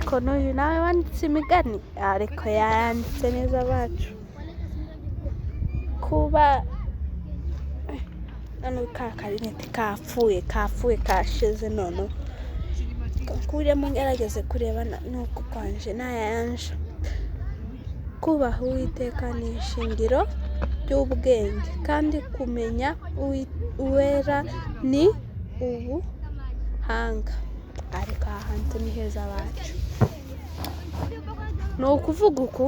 ariko n'uyu nawe wanditse imigani ariko yanditse neza bacu kuba none ka karinete kapfuye kashize none kuremo ngerageze kureba nuko kwanje nayanje kubaha Uwiteka ni ishingiro ry'ubwenge kandi kumenya uwera ni ubuhanga ariko ahantu ni heza bacu no kuvuga uku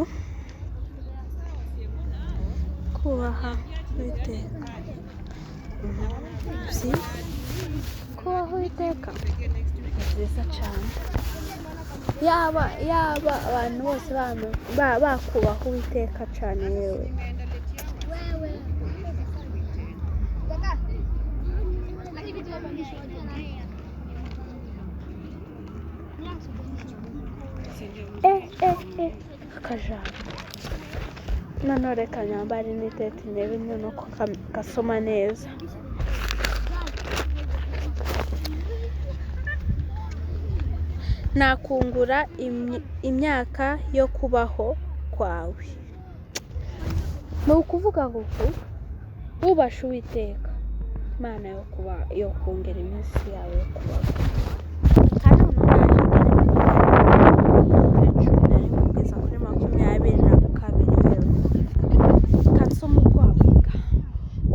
kubaha Uwiteka si kubaha Uwiteka nziza cyane yaba abantu bose bakubaha Uwiteka cyane yewe akajambo none reka nyambare n'itete ndebe nuko gasoma neza nakungura imyaka yo kubaho kwawe ni ukuvuga ngo wubashe Uwiteka Imana yo kongera iminsi yawe yo kubaho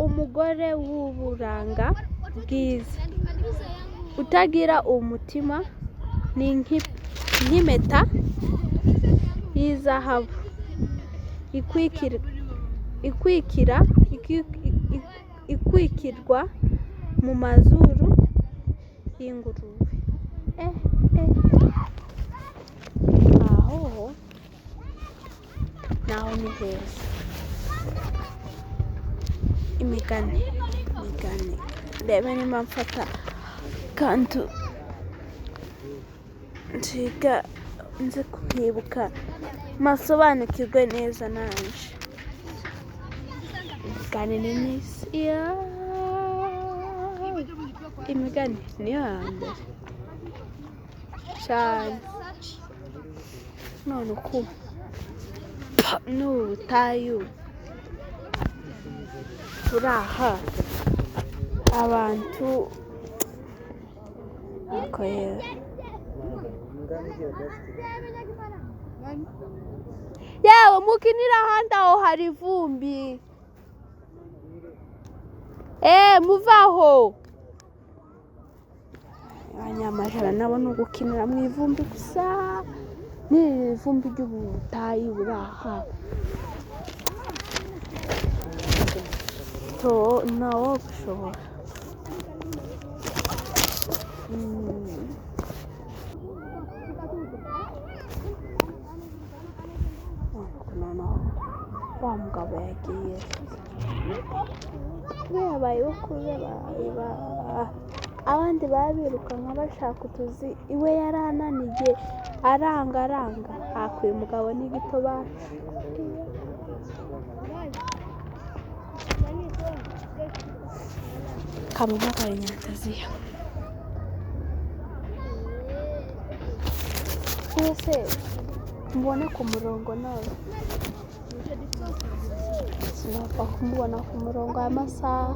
umugore w'uburanga bwiza utagira umutima ni nk'impeta y'izahabu ikwikirwa mu mazuru y'ingurube aho naho ni heza imigani reba niba mfata kandi nziga nzi kwibuka masobanukirwe neza nanje imigani ni myiza imigani niyo hambere cyane none uku n'ubutayu turaha abantu ako yewe mukinira ahandi aho hari ivumbi muvaho abanyamajara nabo ni ugukinira mu ivumbi gusa ni ivumbi ry'ubutayu buraha nawo gushobora wa mugabo yagiye yabaye ukuze abandi babirukanka bashaka utuzi iwe yarananiye aranga hakuye umugabo n'igito bacu kamuma kari Nyantaziya ese mbone ku murongo nawe sinapfa kumubona ku murongo y'amasaha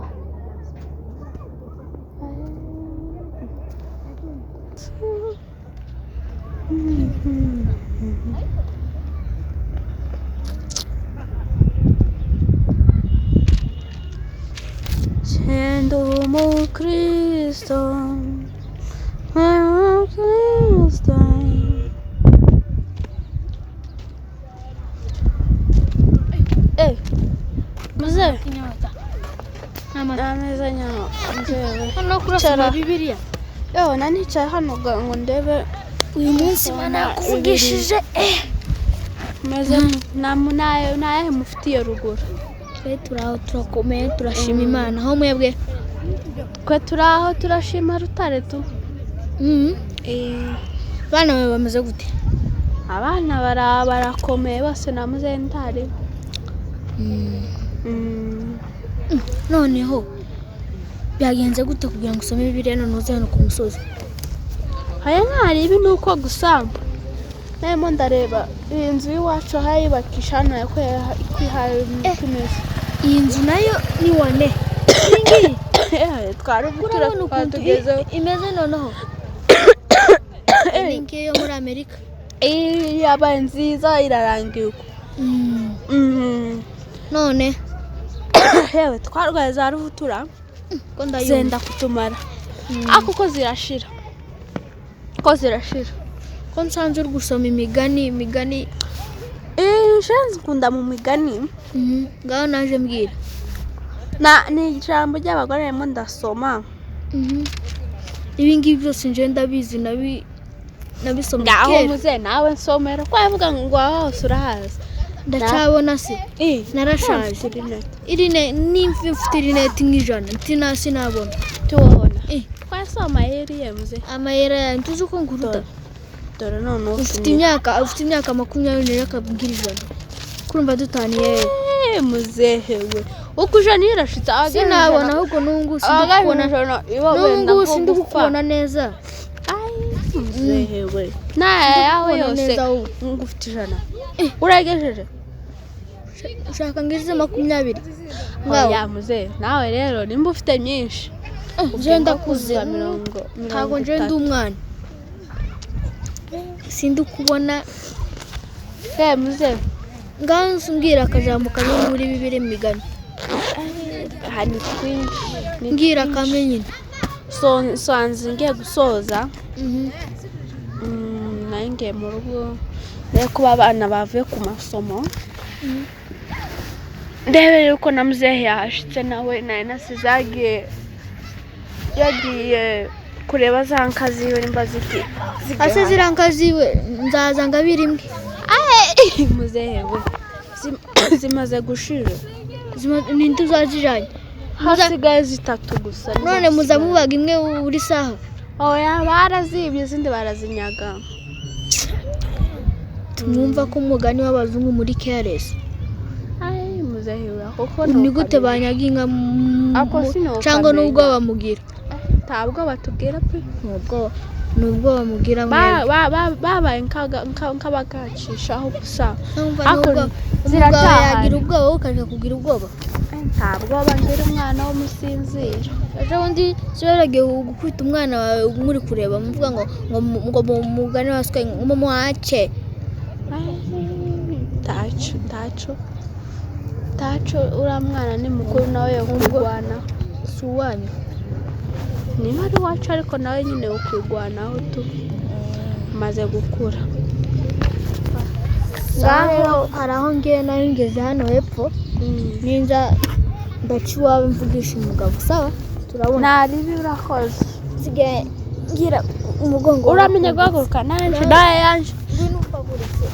Sendo umukristo Mzee kinyota. Ameza nyano njewe Hano kurasoma Bibiliya. Yo nanicaye hano ngo ndebe uyu munsi mana kuvugishije meze naye mufitiye ruguru. Twe turaho turakomeye turashima Imana aho mwebwe kwe turaho turashima Rutare tu. Bana bawe bameze gute? Abana barakomeye bose namuze ntari. Noneho byagenze gute kugira ngo usome Bibiliya none uze hano ku musozi? Haya nkari ibi nuko gusamba. nemo ndareba iyi nzu y'iwacu hayibakisha hano yakwihaye kimeze. Iyi nzu nayo ni wane. Ngi twari tugezeho imeze noneho. Ngi yo muri Amerika. Yabaye nziza irarangiye uko. None yewe twarwaye za ruvutura ko ndayumva zenda kutumara. Kuko zirashira. Ko nsanze uri gusoma imigani. Nshanze kunda mu migani. Ngaho naje mbwira. Ni ijambo ry'abagore remo ndasoma. Ibi ngibi byose nje ndabizi nabisomye kera. Ngaho muze nawe nsomera ko yavuga ngo hose urahazi. Ndacabona se. Narashaje. Irine nimfi mfite irinete nk'ijana ntinasi nabona. Tubona. Kwasoma yeri yemuze. Amayera yanjye tuzi ko nguruta. Dore none ufite imyaka 20 akabwira ijana. Kurumva dutaniye. Muzehewe. Ukujana irashitse sinabona ahubwo nungu sindukubona neza. Muzehewe. Yawe yose ngufite ijana. Uragejeje. Ushaka ngize 20. Ngaho muze nawe rero nimba ufite nyinshi. Je ndakuze 50. Ntago nje ndi umwana. Sindukubona. Muze. Ngaho nsumbwira akajambo kamwe muri bibiri migani. Hani twinshi. Ngira kamwe nyine. Sanze ngiye gusoza. Nange mu rugo kuba abana bavuye ku masomo. Ndebere uko na muzehe yashitse nawe nasizagiye yagiye kureba za nkazi we nimba ziki. Ase zirankaziwe nzaza ngabirimwe. Muzehe we zimaze gushira. Ninde uzajijanye? Hasigaye 3 gusa. None muza mubaga imwe uri saha. Oya barazibye izindi barazinyaga. Tumwumva ko umugani w'abazungu muri careless. Muzehe koko ni gute banyaga inka cyangwa nubwo bamugira. Ntabwo batubwira pe. Nubwo bamugira babaye nk'abagacishaho gusa. Ako ziracahagira ubwoba ukaje kugira ubwoba. Ntabwo bangira umwana wo musinzira. Ejo undi sibaragiye gukubita umwana wawe muri kureba muvuga ngo mugane waswe ngo muache. Tacho uramwana ni mukuru nawe yo kwigwana. Suwanyu. Ni mari wacu ariko nawe nyine yo kwigwanaho tu. Maze gukura. Ngaho haraho ngiye nayo ngeze hano hepfo. Ninza ndaciwawe mvugisha umugabo sawa turabona. Naribi urakoze. Sige ngira umugongo. Uramenye guhaguruka nanje. Ndinupagurutse.